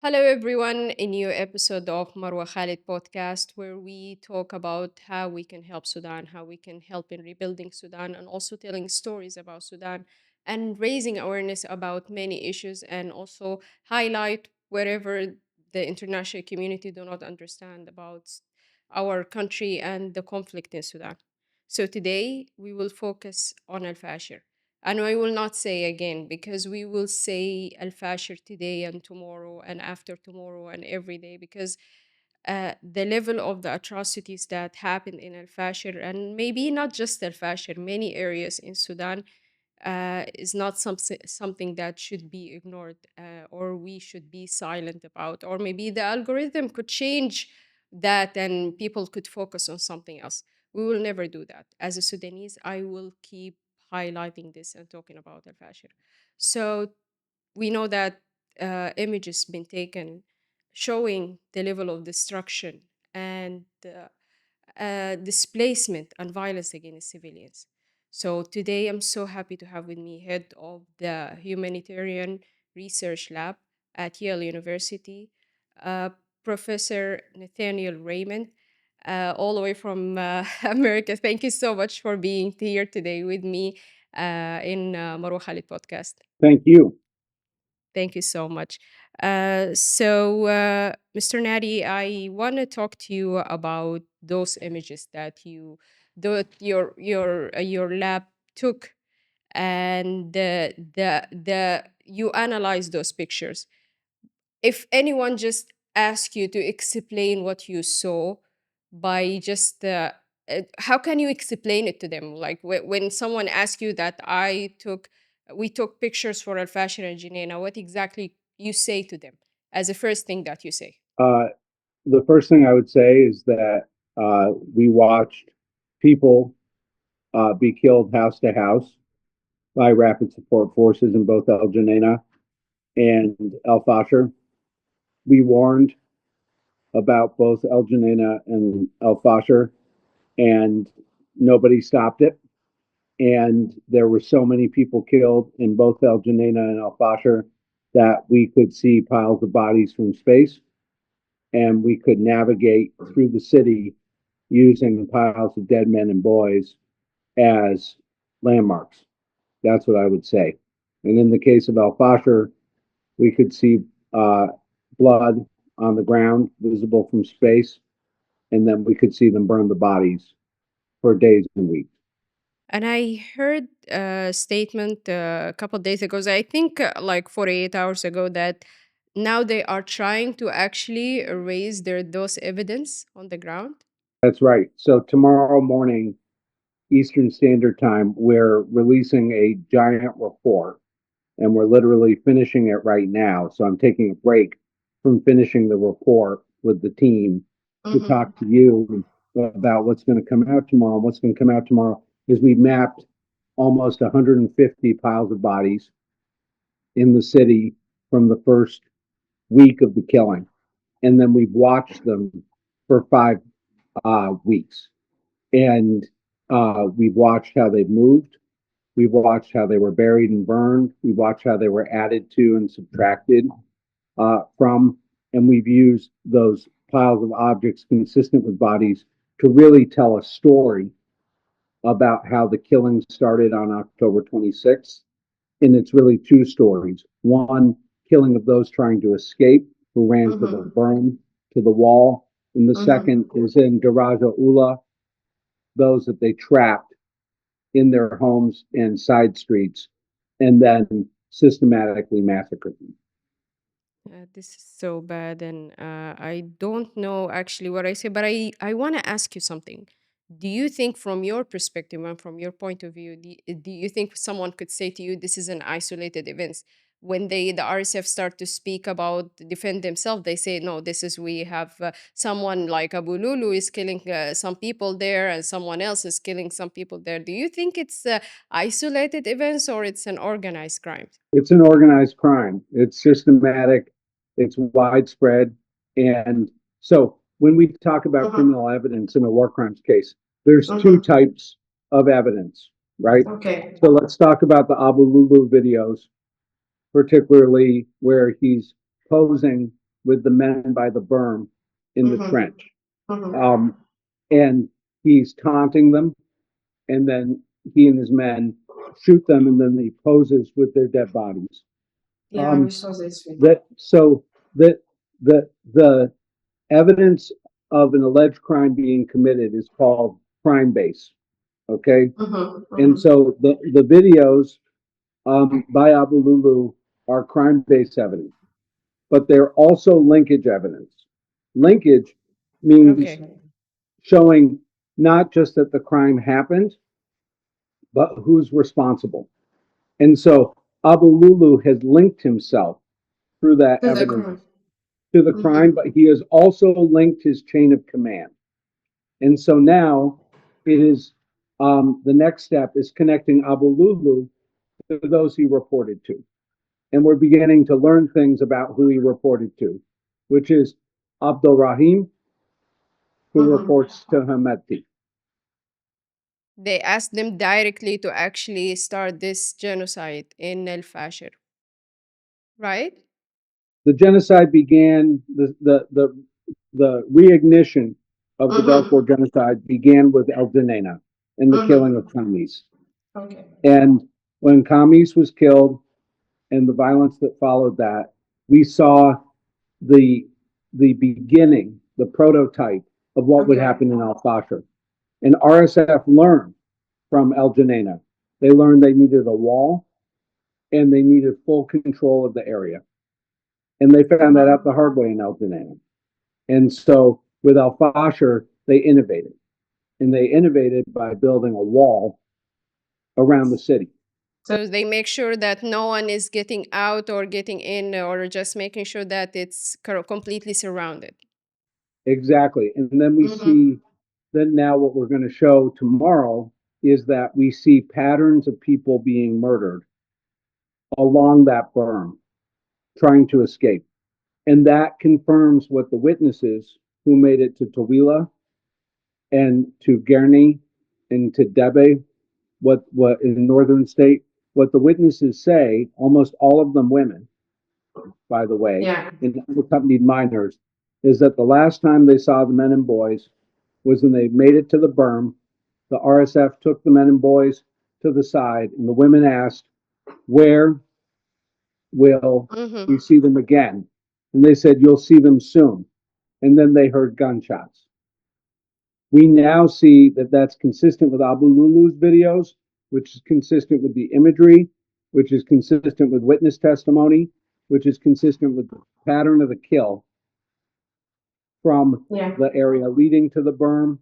Hello, everyone. A new episode of Marwa Khalid podcast, where we talk about how we can help Sudan, how we can help in rebuilding Sudan, and also telling stories about Sudan and raising awareness about many issues, and also highlight wherever the international community do not understand about our country and the conflict in Sudan. So today we will focus on Al-Fashir. And I will not say again because we will say Al-Fashir today and tomorrow and after tomorrow and every day because the level of the atrocities that happened in Al-Fashir, and maybe not just Al-Fashir, many areas in Sudan, is not something that should be ignored, or we should be silent about, or maybe the algorithm could change that and people could focus on something else. We will never do that. As a Sudanese, I will keep highlighting this and talking about Al-Fashir. So we know that images been taken showing the level of destruction and displacement and violence against civilians. So today I'm so happy to have with me head of the Humanitarian Research Lab at Yale University, uh, Professor Nathaniel Raymond, all the way from America. Thank you so much for being here today with me in Marwa Khalid podcast. Thank you. Thank you so much. Mr. Nadi, I want to talk to you about those images that your lab took, and the you analyze those pictures. If anyone just asks you to explain what you saw by just how can you explain it to them? Like when someone asks you that we took pictures for Al-Fashir and Geneina, what exactly you say to them as the first thing that you say? Uh, the first thing I would say is that we watched people be killed house to house by rapid support forces in both Al-Geneina and Al-Fashir. We warned about both Al-Geneina and Al-Fashir, and nobody stopped it. And there were so many people killed in both Al-Geneina and Al-Fashir that we could see piles of bodies from space, and we could navigate through the city using piles of dead men and boys as landmarks. That's what I would say. And in the case of Al-Fashir, we could see blood on the ground visible from space, and then we could see them burn the bodies for days and weeks. And I heard a statement a couple of days ago, I think like 48 hours ago, that now they are trying to actually erase those evidence on the ground. That's right. So tomorrow morning, Eastern Standard Time, we're releasing a giant report, and we're literally finishing it right now. So I'm taking a break from finishing the report with the team to talk to you about what's going to come out tomorrow. What's going to come out tomorrow is we mapped almost 150 piles of bodies in the city from the first week of the killing. And then we've watched them for 5 weeks. And we've watched how they've moved. We've watched how they were buried and burned. We've watched how they were added to and subtracted from. And we've used those piles of objects consistent with bodies to really tell a story about how the killing started on October 26th. And it's really two stories. One, killing of those trying to escape who ran to the burn, to the wall. And the second is in Daraja Ula, those that they trapped in their homes and side streets and then systematically massacred them. This is so bad, and I don't know actually what I say, but I want to ask you something. Do you think, from your perspective and from your point of view, do you think someone could say to you, this is an isolated event? When the RSF start to speak about defend themselves, they say, no, this is we have someone like Abu Lulu is killing some people there, and someone else is killing some people there. Do you think it's isolated events or it's an organized crime? It's an organized crime. It's systematic. It's widespread. And so when we talk about criminal evidence in a war crimes case, There's two Mm-hmm. types of evidence, right? Okay. So let's talk about the Abu Lulu videos, particularly where he's posing with the men by the berm in the Mm-hmm. trench. Mm-hmm. Um, and he's taunting them, and then he and his men shoot them, and then he poses with their dead bodies. Yeah, we Um, saw this video. that so that the evidence of an alleged crime being committed is called crime base. Okay, Mm-hmm. and Mm-hmm. so the videos by Abu Lulu are crime based evidence, but they're also linkage evidence. Linkage means Okay. showing not just that the crime happened, but who's responsible. And so Abu Lulu has linked himself through that To the evidence crime. to the crime, Mm-hmm. but he has also linked his chain of command. And so now it is the next step is connecting Abu Lulu to those he reported to. And we're beginning to learn things about who he reported to, which is Abdul Rahim, who Mm-hmm. reports to Hameti. They asked them directly to actually start this genocide in Al-Fashir, right? The genocide began, the reignition of the Darfur Mm-hmm. genocide began with Al-Geneina and the killing of Mm-hmm. Khamis. Okay. And when Khamis was killed and the violence that followed that, we saw the the beginning, the prototype of what would Okay. happen in Al-Fashir. And RSF learned from Al-Geneina. They learned they needed a wall and they needed full control of the area. And they found that out Mm-hmm. the hard way in Al-Geneina. And so with Al-Fashir, they innovated. And they innovated by building a wall around the city. So they make sure that no one is getting out or getting in, or just making sure that it's completely surrounded. Exactly. And then we Mm-hmm. see, then now what we're going to show tomorrow is that we see patterns of people being murdered along that berm, trying to escape. And that confirms what the witnesses who made it to Tawila and to Guernsey and to Debe, what in northern state, what the witnesses say, almost all of them women, by the way, Yeah. and unaccompanied minors, is that the last time they saw the men and boys was when they made it to the berm. The RSF took the men and boys to the side, and the women asked, "Where will Mm-hmm. we see them again?" And they said, "You'll see them soon." And then they heard gunshots. We now see that that's consistent with Abu Lulu's videos, which is consistent with the imagery, which is consistent with witness testimony, which is consistent with the pattern of the kill from Yeah. the area leading to the berm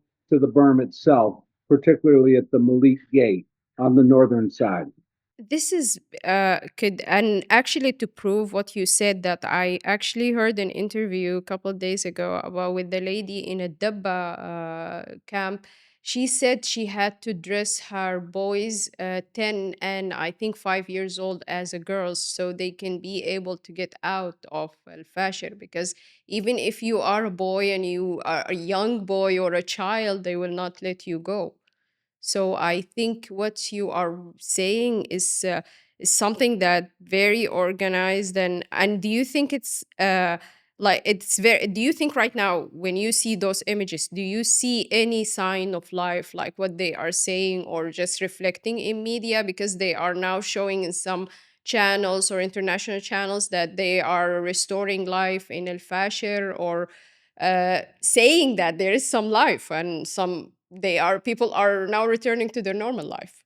itself, particularly at the Malik Gate on the northern side. This is could and actually to prove what you said, that I actually heard an interview a couple of days ago about with the lady in a Dabba camp. She said she had to dress her boys 10 and I think 5 years old as a girls so they can be able to get out of Al-Fashir, because even if you are a boy and you are a young boy or a child, they will not let you go. So I think what you are saying is something that very organized. And do you think it's like it's very, do you think right now when you see those images, do you see any sign of life like what they are saying, or just reflecting in media, because they are now showing in some channels or international channels that they are restoring life in El Fashir, or saying that there is some life and some they are people are now returning to their normal life.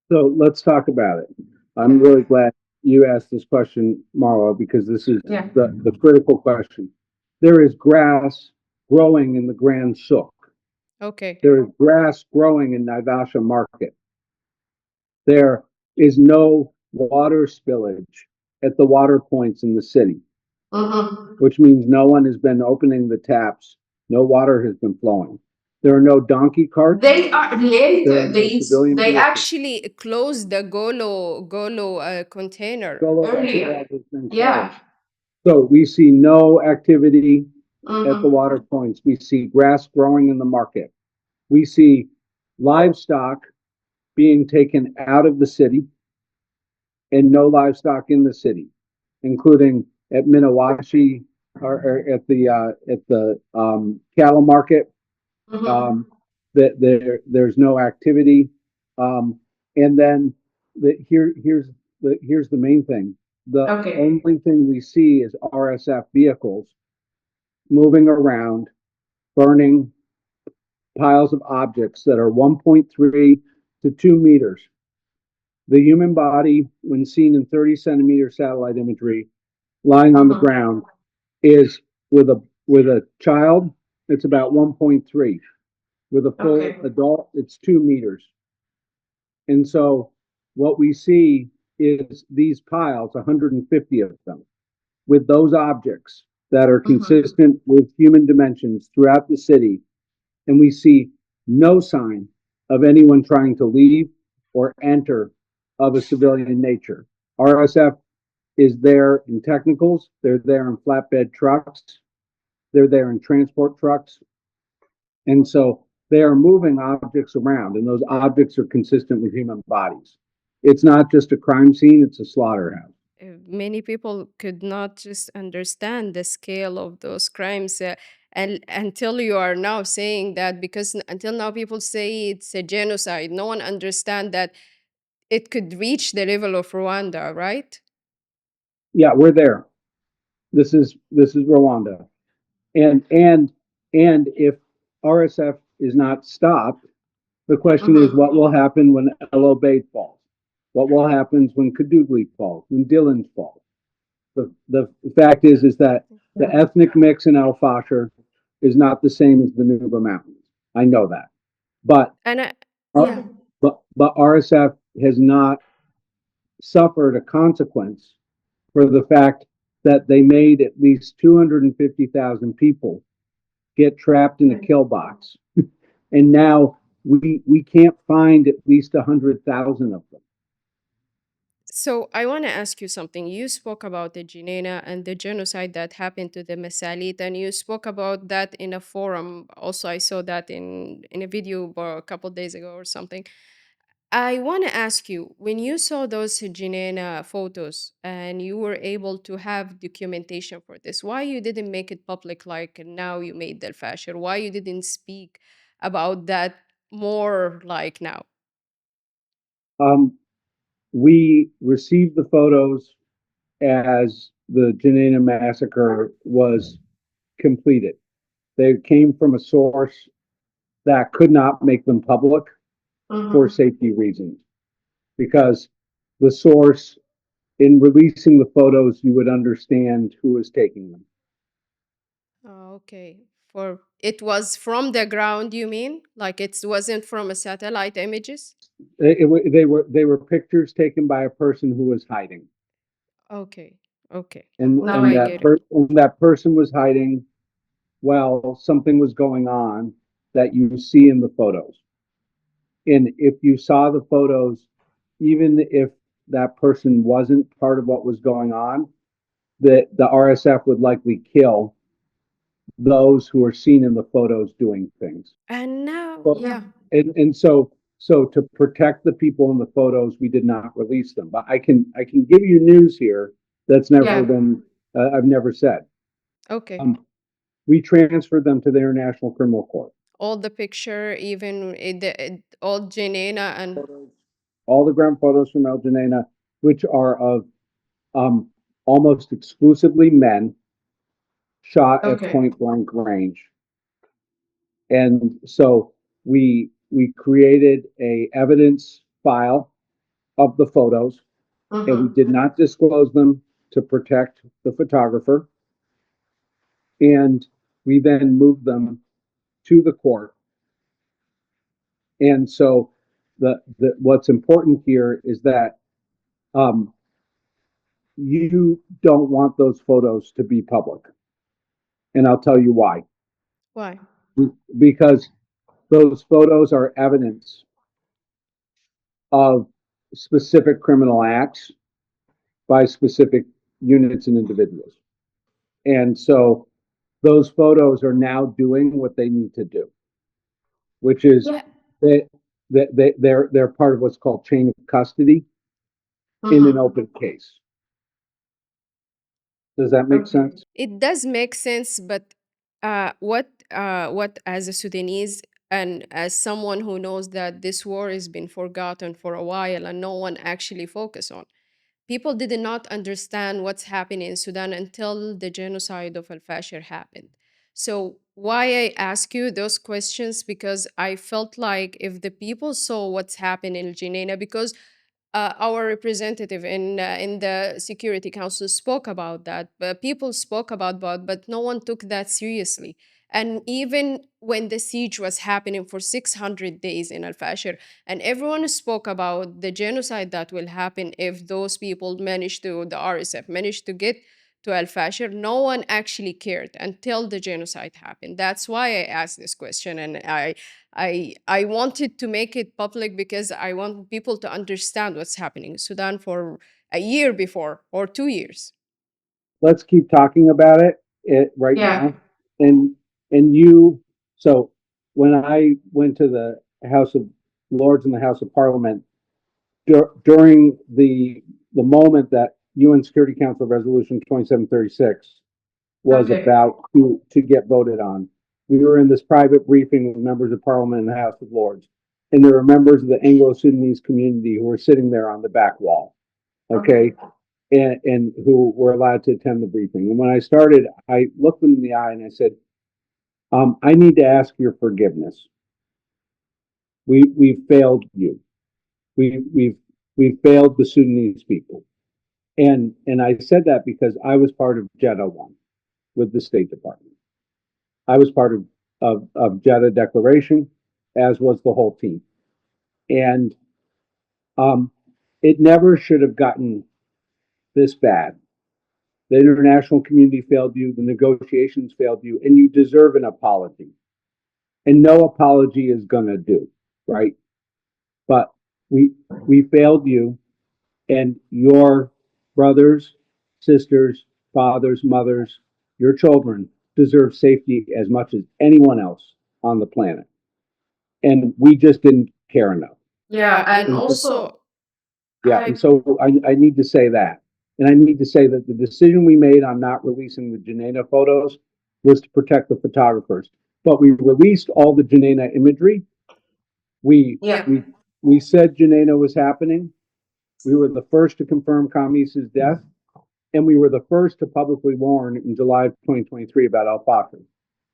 So let's talk about it. I'm Yeah. really glad you asked this question, Marwa, because this is Yeah. the critical question. There is grass growing in the Grand Souk. Okay. There is grass growing in Naivasha Market. There is no water spillage at the water points in the city, Mm-hmm. which means no one has been opening the taps. No water has been flowing. There are no donkey carts. They are late. There are no civilian They vehicles. Actually closed the Golo container. Golo earlier. has been closed. Yeah. So we see no activity at the Mm-hmm. water points. We see grass growing in the market. We see livestock being taken out of the city and no livestock in the city, including at Minawashi or at the cattle market. Mhm. That there's no activity, and then here's the main thing. The Okay. only thing we see is RSF vehicles moving around, burning piles of objects that are 1.3 to 2 meters. The human body, when seen in 30 centimeter satellite imagery, lying on the Mhm. ground, is with a child, it's about 1.3. With a full Okay. adult, it's 2 meters. And so what we see is these piles, 150 of them, with those objects that are Mhm. consistent with human dimensions throughout the city. And we see no sign of anyone trying to leave or enter of a civilian nature. RSF is there in technicals, they're there in flatbed trucks, they're there in transport trucks. And so they are moving objects around, and those objects are consistent with human bodies. It's not just a crime scene, it's a slaughterhouse. Many people could not just understand the scale of those crimes, and until you are now saying that, because until now people say it's a genocide, no one understand that it could reach the level of Rwanda, right? Yeah, we're there. This is Rwanda. And if RSF is not stopped, the question is what Mhm. will happen when El Obeid falls? What will happen when Kadugli falls, when Dillon falls? The fact is that the ethnic mix in Al-Fashir is not the same as the Nuba Mountains. I know that. But And uh, yeah, Okay. but RSF has not suffered a consequence for the fact that they made at least 250,000 people get trapped in a kill box, and now we can't find at least 100,000 of them. so I want to ask you something. You spoke about the Geneina and the genocide that happened to the Masalit, and you spoke about that in a forum. Also, I saw that in a video a couple days ago or something. I want to ask you, when you saw those Geneina photos and you were able to have documentation for this, why you didn't make it public like now you made the Al-Fashir? Why you didn't speak about that more like now? Um, we received the photos as the Janina massacre was completed. They came from a source that could not make them public for Mhm. safety reasons, because the source, in releasing the photos, you would understand who was taking them. Oh, okay. For it was from the ground, you mean? Like it wasn't from a satellite images? They were pictures taken by a person who was hiding, Okay. Okay. and Now Now and I I get it. that person was hiding while something was going on that you see in the photos. And if you saw the photos, even if that person wasn't part of what was going on, the RSF would likely kill those who are seen in the photos doing things. And now, But yeah. yeah. and so to protect the people in the photos, we did not release them. But I can give you news here that's never Yeah. been I've never said. Okay. Um, we transferred them to the International Criminal Court. All the picture, even all Janina and All the ground photos from Al-Geneina, which are of um, almost exclusively men shot at Okay. point blank range. And so we created a evidence file of the photos, and we Mhm. did not disclose them to protect the photographer. And we then moved them to the court. And so the what's important here is that um, you don't want those photos to be public, and I'll tell you why. why? Because those photos are evidence of specific criminal acts by specific units and individuals. And so those photos are now doing what they need to do, which is Yeah. that They're part of what's called chain of custody in an open case. Does that make Okay. sense? It does make sense, but what as a Sudanese and as someone who knows that this war has been forgotten for a while and no one actually focus on, people did not understand what's happening in Sudan until the genocide of Al-Fashir happened. So why I ask you those questions, because I felt like if the people saw what's happening in Al-Geneina, because our representative in the Security Council spoke about that, but people spoke about, but no one took that seriously. And even when the siege was happening for 600 days in Al-Fashir, and everyone spoke about the genocide that will happen if those people managed to, the RSF managed to get to Al-Fashir, no one actually cared until the genocide happened. That's why I asked this question, and I wanted to make it public because I want people to understand what's happening in Sudan for a year before or 2 years. Let's keep talking about it right Yeah. now. And you, so when I went to the House of Lords and the House of Parliament during the moment that UN Security Council Resolution 2736 was Okay. about to get voted on, we were in this private briefing with members of Parliament in the House of Lords, and there were members of the Anglo-Sudanese community who were sitting there on the back wall. Okay. And who were allowed to attend the briefing. And when I started, I looked them in the eye and I said, I need to ask your forgiveness. We've failed you. We've failed the Sudanese people. And I said that because I was part of Jeddah One with the State Department. I was part of Jeddah Declaration, as was the whole team. And it never should have gotten this bad. The international community failed you, the negotiations failed you, and you deserve an apology. And no apology is gonna do, right? But we failed you, and your brothers, sisters, fathers, mothers, your children deserve safety as much as anyone else on the planet. And we just didn't care enough. Yeah, and And also, yeah, and so I need to say that. And I need to say that the decision we made on not releasing the Geneina photos was to protect the photographers. But we released all the Geneina imagery. We yeah, we said Geneina was happening. We were the first to confirm Kamis's death, and we were the first to publicly warn in July of 2023 about Al-Fashir.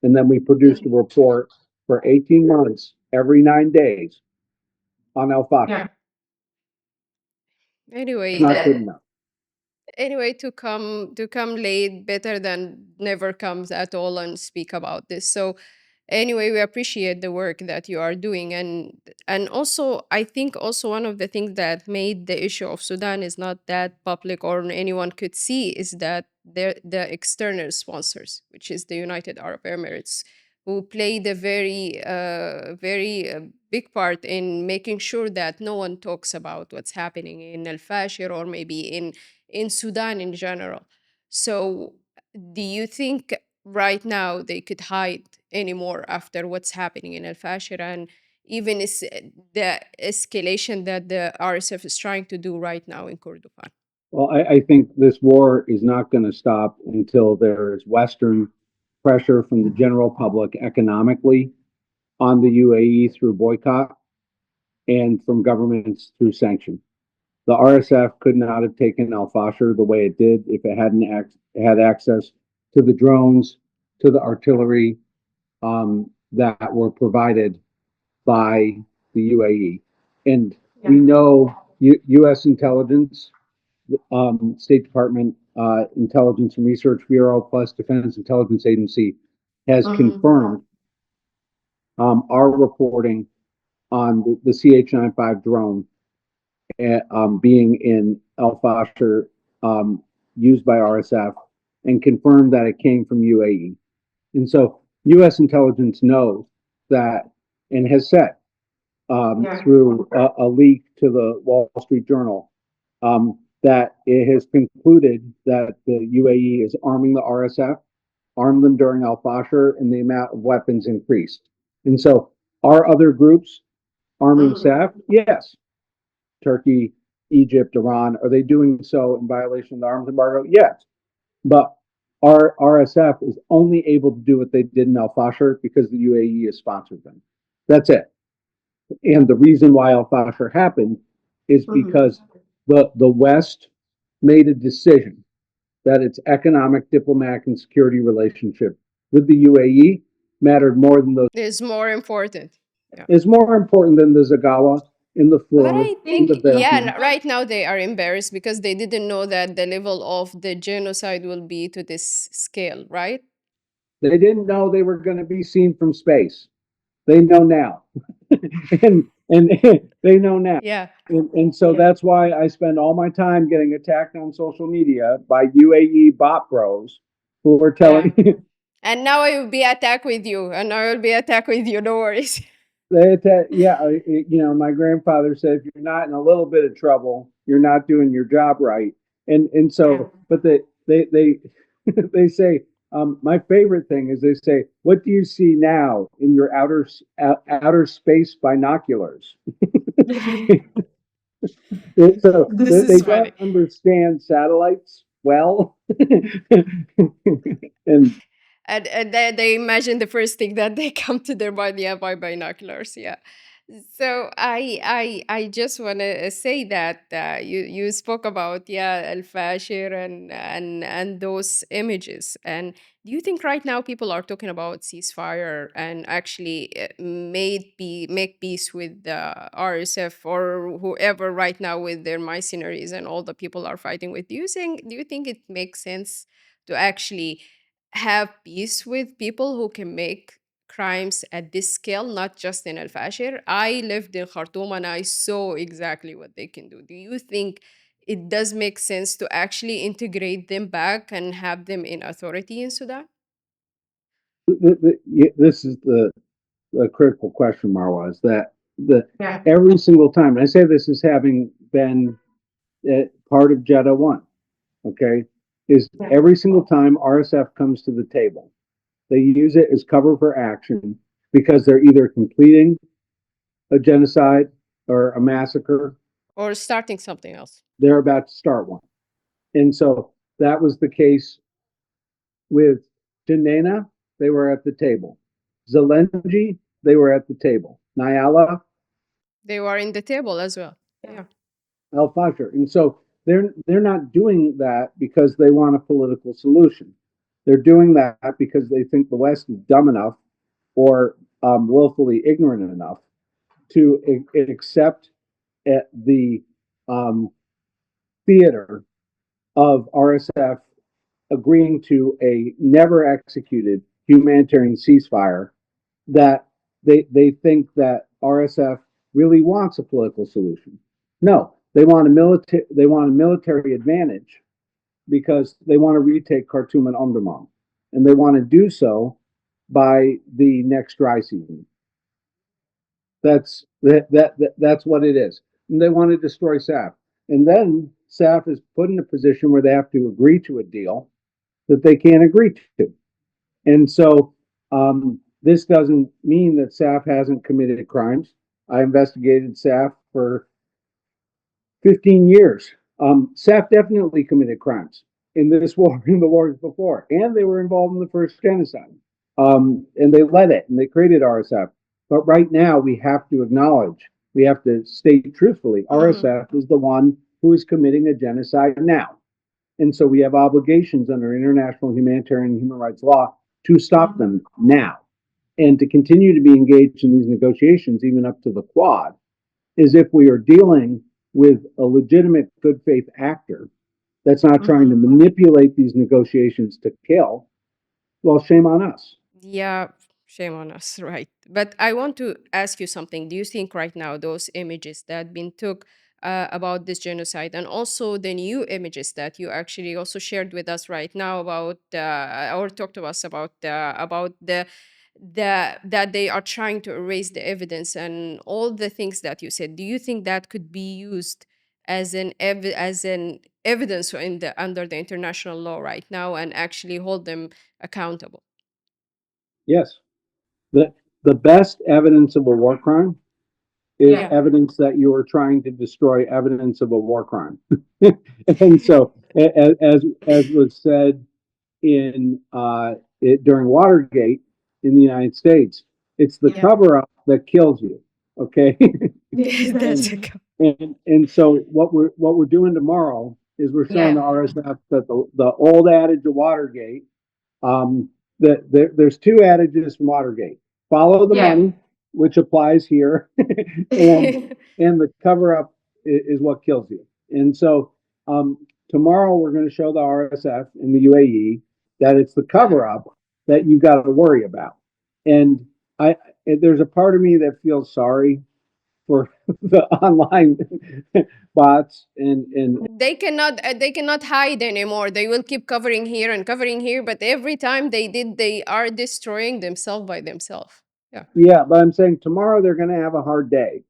And then we produced a report for 18 months, every 9 days, on Al-Fashir. yeah, It's Anyway, not good enough. anyway, to come late better than never comes at all and speak about this. So anyway, we appreciate the work that you are doing, and also I think also one of the things that made the issue of Sudan is not that public or anyone could see is that the external sponsors, which is the United Arab Emirates, who played a very big part in making sure that no one talks about what's happening in Al-Fashir or maybe in Sudan in general. So do you think right now they could hide anymore after what's happening in Al-Fashir and even the escalation that the RSF is trying to do right now in Kordofan? Well, I think this war is not going to stop until there is Western pressure from the general public economically on the UAE through boycott and from governments through sanction. The RSF could not have taken Al-Fashir the way it did if it hadn't had access to the drones, to the artillery that were provided by the UAE. And we know U.S. intelligence, State Department Intelligence and Research Bureau, plus Defense Intelligence Agency, has confirmed our reporting on the CH-95 drone being in Al-Fashir, used by RSF, and confirmed that it came from UAE. And so U.S. intelligence knows that and has said through a leak to the Wall Street Journal that it has concluded that the UAE is arming the RSF, armed them during Al-Fashir, and the amount of weapons increased. And so our other groups arming SAF? Yes. Turkey, Egypt, Iran, are they doing so in violation of the arms embargo? Yes. But our RSF is only able to do what they did in Al-Fashir because the UAE has sponsored them. That's it. And the reason why Al-Fashir happened is because the West made a decision that its economic, diplomatic, and security relationship with the UAE mattered more than those. Is more important. Yeah. Is more important than the Zagawa in the But floor, I in think, the bedroom. right now they are embarrassed because they didn't know that the level of the genocide will be to this scale, right? They didn't know they were going to be seen from space. They know now, and they know now. Yeah. And so that's why I spend all my time getting attacked on social media by UAE bot bros who are telling And now I will be attacked with you, and I will be attacked with you. No worries. they attack. Yeah, my grandfather said if you're not in a little bit of trouble, you're not doing your job right. And so, but they they say my favorite thing is they say, "What do you see now in your outer space binoculars?" So This they is don't funny. understand satellites well, and And they imagine the first thing that they come to their mind, yeah, by binoculars, yeah. So I just want to say that you spoke about, yeah, Al-Fashir and those images. And do you think right now people are talking about ceasefire and actually make peace with the RSF or whoever right now with their mercenaries and all the people are fighting with? Do you think it makes sense to actually have peace with people who can make crimes at this scale, not just in Al Fashir? I lived in Khartoum and I saw exactly what they can do. Do you think it does make sense to actually integrate them back and have them in authority in Sudan? this is the critical question, Marwa, is that every single time, and I say this as having been part of Jeddah 1, okay, is every single time RSF comes to the table, they use it as cover for action because they're either completing a genocide or a massacre, Or starting something else? they're about to start one. And so that was the case with Janena, they were at the table. Zelensky, they were at the table. Nyala, They were in the table as well. Yeah. Al-Fashir. And so they're not doing that because they want a political solution. They're doing that because they think the West is dumb enough or willfully ignorant enough to accept the um, theater of RSF agreeing to a never executed humanitarian ceasefire that they think that RSF really wants a political solution. No, they want a military advantage because they want to retake Khartoum and Omdurman, and they want to do so by the next dry season. That's what it is. And they want to destroy SAF. And then SAF is put in a position where they have to agree to a deal that they can't agree to. And so this doesn't mean that SAF hasn't committed crimes. I investigated SAF for 15 years. SAF definitely committed crimes in this war, in the wars before, and they were involved in the first genocide. And they led it, and they created RSF. But right now, we have to acknowledge, we have to state truthfully, RSF is the one who is committing a genocide now. And so we have obligations under international humanitarian and human rights law to stop them now. And to continue to be engaged in these negotiations, even up to the Quad, is if we are dealing with a legitimate good faith actor that's not trying to manipulate these negotiations to kill, well, shame on us. Yeah, shame on us, right? But I want to ask you something. Do you think right now those images that been took about this genocide, and also the new images that you actually also shared with us right now about or talked to us about the that they are trying to erase the evidence and all the things that you said, do you think that could be used as an evidence in the under the international law right now and actually hold them accountable? Yes. The, the best evidence of a war crime is Yeah. evidence that you are trying to destroy evidence of a war crime. And so, as was said in during Watergate in the United States, it's the Yeah. cover up that kills you. Okay. That's and a and so what we're doing tomorrow is we're showing the Yeah. RSF that the old adage of Watergate. There's two adages from Watergate: follow the Yeah. money, which applies here, and the cover up is what kills you. And so tomorrow we're going to show the RSF in the UAE that it's the cover up that you got to worry about. And I there's a part of me that feels sorry for the online bots and they cannot hide anymore. They will keep covering here, but every time they are destroying themselves by themselves. Yeah. yeah, but I'm saying tomorrow they're going to have a hard day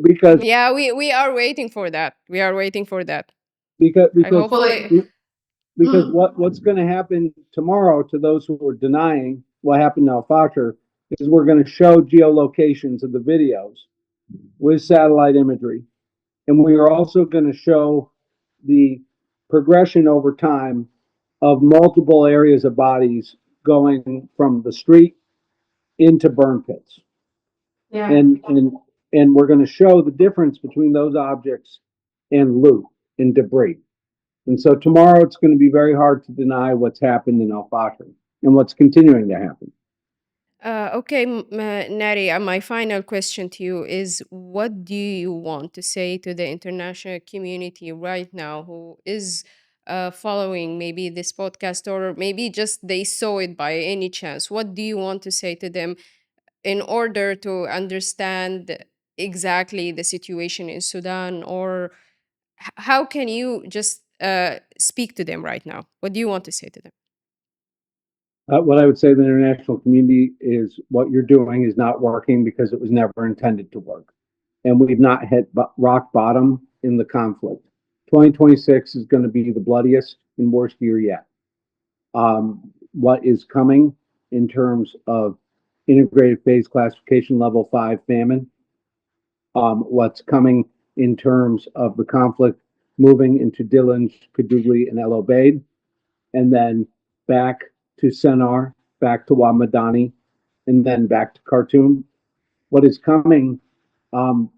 because Yeah, we are waiting for that. We are waiting for that. because I because hopefully Hopefully. because Mm. what's going to happen tomorrow to those who are denying what happened to Al-Fashir is we're going to show geolocations of the videos with satellite imagery, and we are also going to show the progression over time of multiple areas of bodies going from the street into burn pits. Yeah. And we're going to show the difference between those objects and loot and debris. And so tomorrow it's going to be very hard to deny what's happened in Al-Fashir and what's continuing to happen. Okay, Nari, my final question to you is what do you want to say to the international community right now who is following maybe this podcast, or maybe just they saw it by any chance? What do you want to say to them in order to understand exactly the situation in Sudan? Or how can you just speak to them right now? What do you want to say to them? What I would say to the international community is what you're doing is not working because it was never intended to work. And we've not hit rock bottom in the conflict. 2026 is going to be the bloodiest and worst year yet. What is coming in terms of integrated phase classification level 5 famine, what's coming in terms of the conflict moving into Dillon, Kadugli, and El Obeid, and then back to Sennar, back to Wamadani, and then back to Khartoum. What is coming um,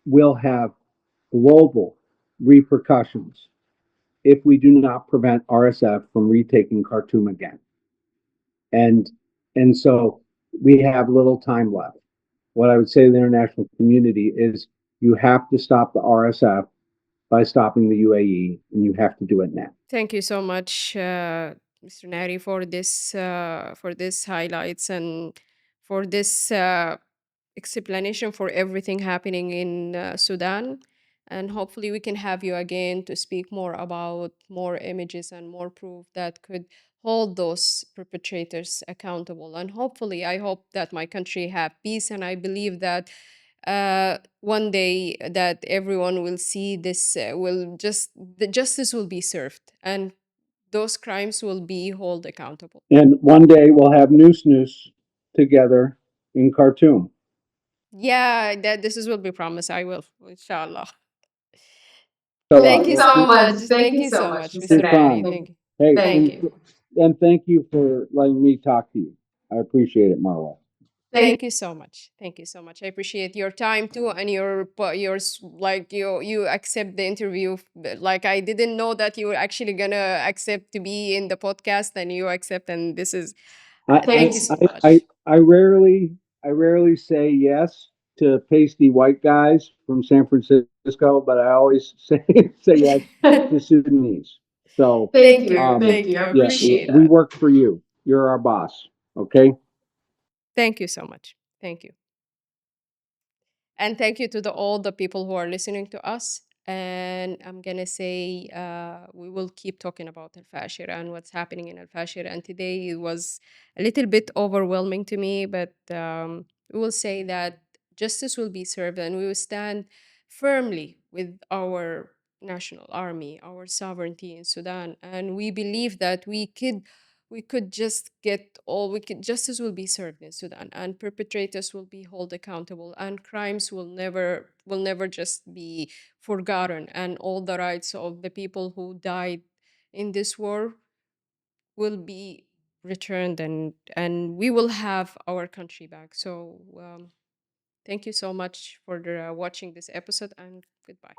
will have global repercussions if we do not prevent RSF from retaking Khartoum again. And and so we have little time left. What I would say to the international community is you have to stop the RSF by stopping the UAE, and you have to do it now. Thank you so much, Mr. Nari, for this highlights and for this explanation for everything happening in Sudan. And hopefully, we can have you again to speak more about more images and more proof that could hold those perpetrators accountable. And hopefully, I hope that my country have peace, and I believe that one day that everyone will see this, will just the justice will be served, and those crimes will be held accountable. And one day we'll have Noose Noose together in Khartoum. Yeah, that this is will be promised. I will, inshallah. So, Thank Thank you you so so much. much. Thank Thank you you so so much, much, Mr. Mr. Nari. Stefan, Nari. Thank you. hey, Thank Thank you. you. and thank you for letting me talk to you. I appreciate it, Marwa. Thank Thank you so much. Thank you so much. I appreciate your time too, and like you accept the interview. Like I didn't know that you were actually gonna accept to be in the podcast, and you accept, and this is I thank you Thanks. so I I, much. I rarely say yes to pasty white guys from San Francisco, but I always say yes to Sudanese. So Thank you. Thank Thank you. I you. I yeah, appreciate appreciate we that. that. work for you. You're our boss. Okay. Thank you so much. Thank you. And thank you to all the people who are listening to us. And I'm gonna say we will keep talking about Al-Fashir and what's happening in Al-Fashir. And today it was a little bit overwhelming to me, but we will say that justice will be served, and we will stand firmly with our national army, our sovereignty in Sudan. And we believe that we could just get all we could justice will be served in Sudan, and perpetrators will be held accountable, and crimes will never just be forgotten, and all the rights of the people who died in this war will be returned, and we will have our country back. So thank you so much for watching this episode, and goodbye.